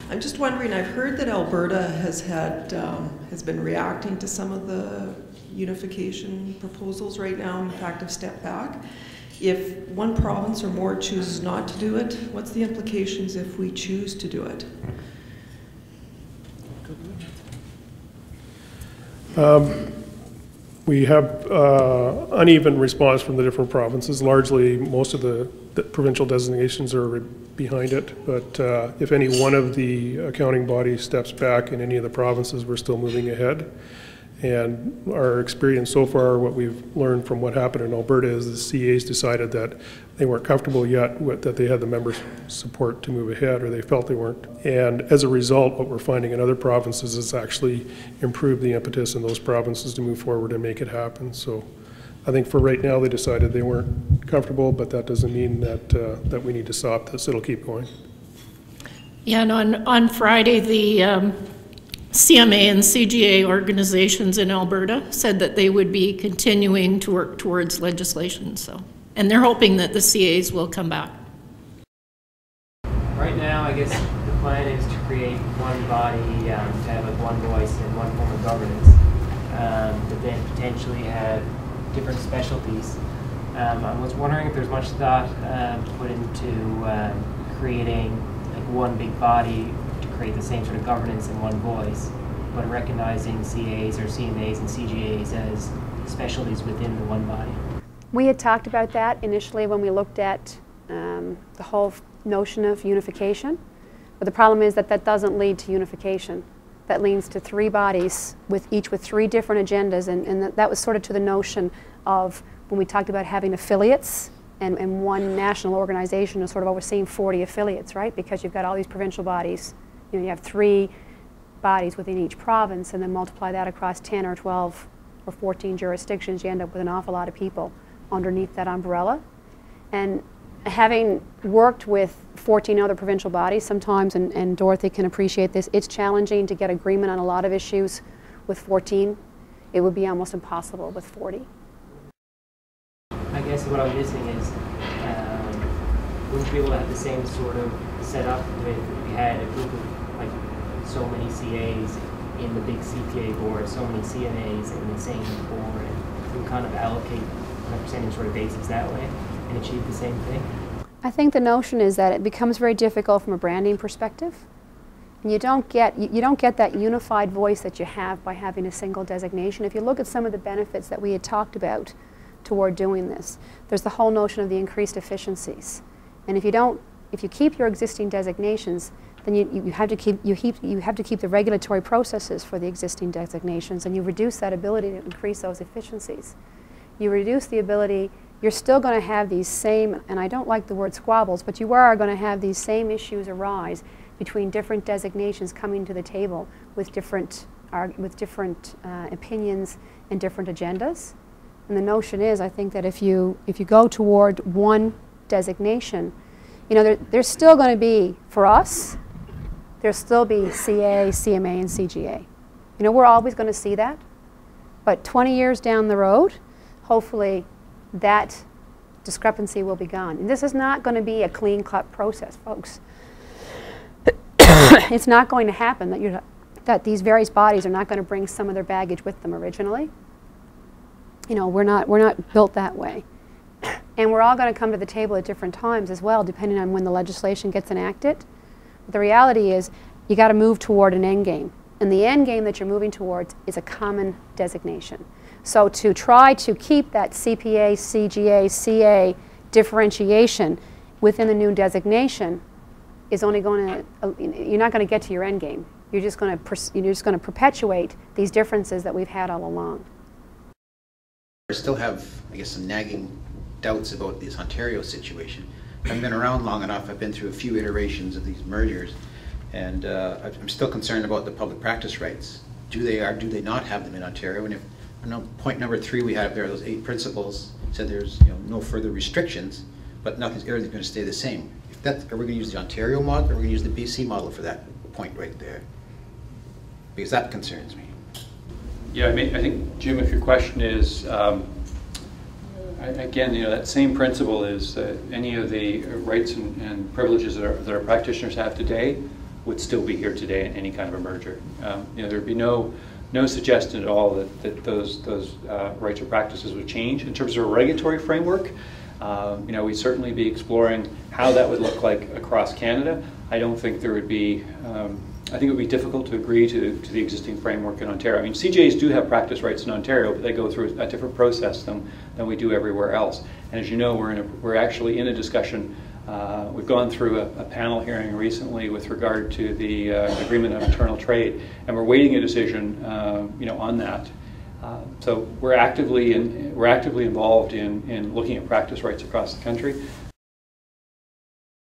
I'm just wondering, I've heard that Alberta has been reacting to some of the unification proposals right now, in fact have stepped back. If one province or more chooses not to do it, what's the implications if we choose to do it? We have uneven response from the different provinces. Largely, most of the provincial designations are behind it, but if any one of the accounting bodies steps back in any of the provinces, we're still moving ahead. And our experience so far, what we've learned from what happened in Alberta is the CAs decided that they weren't comfortable yet that they had the members' support to move ahead, or they felt they weren't. And as a result, what we're finding in other provinces is actually improved the impetus in those provinces to move forward and make it happen. So I think for right now, they decided they weren't comfortable, but that doesn't mean that, that we need to stop this. It'll keep going. Yeah, and on Friday, the CMA and CGA organizations in Alberta said that they would be continuing to work towards legislation. So, and they're hoping that the CAs will come back. Right now, I guess the plan is to create one body, to have like one voice and one form of governance, but then potentially have different specialties. I was wondering if there's much thought put into creating like one big body to create the same sort of governance in one voice, but recognizing CAs or CMAs and CGAs as specialties within the one body. We had talked about that initially when we looked at the whole notion of unification, but the problem is that that doesn't lead to unification. That leads to three bodies, each with three different agendas, and that was sort of to the notion of when we talked about having affiliates and one national organization is sort of overseeing 40 affiliates, right? Because you've got all these provincial bodies. You know, you have 3 bodies within each province, and then multiply that across 10 or 12 or 14 jurisdictions, you end up with an awful lot of people underneath that umbrella. And having worked with 14 other provincial bodies sometimes, and Dorothy can appreciate this, it's challenging to get agreement on a lot of issues with 14. It would be almost impossible with 40. I guess what I'm missing is wouldn't be able to have the same sort of setup if we had a group of like so many CAs in the big CPA board, so many CMAs in the same board, and we kind of allocate on a percentage sort of basis that way and achieve the same thing? I think the notion is that it becomes very difficult from a branding perspective. And you don't get that unified voice that you have by having a single designation. If you look at some of the benefits that we had talked about toward doing this, there's the whole notion of the increased efficiencies. And if you keep your existing designations, then you have to keep the regulatory processes for the existing designations, and you reduce that ability to increase those efficiencies. You reduce the ability, you're still going to have these same, and I don't like the word squabbles, but you are going to have these same issues arise between different designations coming to the table with different opinions and different agendas. And the notion is, I think that if you go toward one designation, you know, there's still going to be, for us, there'll still be CA, CMA, and CGA. You know, we're always going to see that. But 20 years down the road, hopefully that discrepancy will be gone. And this is not going to be a clean-cut process, folks. It's not going to happen that these various bodies are not going to bring some of their baggage with them originally. You know, we're not built that way. And we're all going to come to the table at different times as well, depending on when the legislation gets enacted. But the reality is, you got to move toward an end game. And the end game that you're moving towards is a common designation. So to try to keep that CPA, CGA, CA differentiation within the new designation is only going to, you're not going to get to your end game. You're just going to perpetuate these differences that we've had all along. I still have, I guess, some nagging doubts about this Ontario situation. I've been around long enough. I've been through a few iterations of these mergers, and I'm still concerned about the public practice rights. Do they not have them in Ontario? And if, I know point number 3 we had up there, those 8 principles, said there's no further restrictions, but everything's going to stay the same. If that, are we going to use the Ontario model, or are we going to use the BC model for that point right there? Because that concerns me. Yeah, I think, Jim, if your question is, again, that same principle is any of the rights and privileges that our practitioners have today would still be here today in any kind of a merger. You know, there'd be no suggestion at all that those rights or practices would change. In terms of a regulatory framework, you know, we'd certainly be exploring how that would look like across Canada. I don't think there would be, I think it would be difficult to agree to the existing framework in Ontario. I mean, CGAs do have practice rights in Ontario, but they go through a different process than we do everywhere else. And as you know, we're actually in a discussion. We've gone through a panel hearing recently with regard to the agreement on internal trade, and we're waiting a decision, you know, on that. So we're actively involved in looking at practice rights across the country.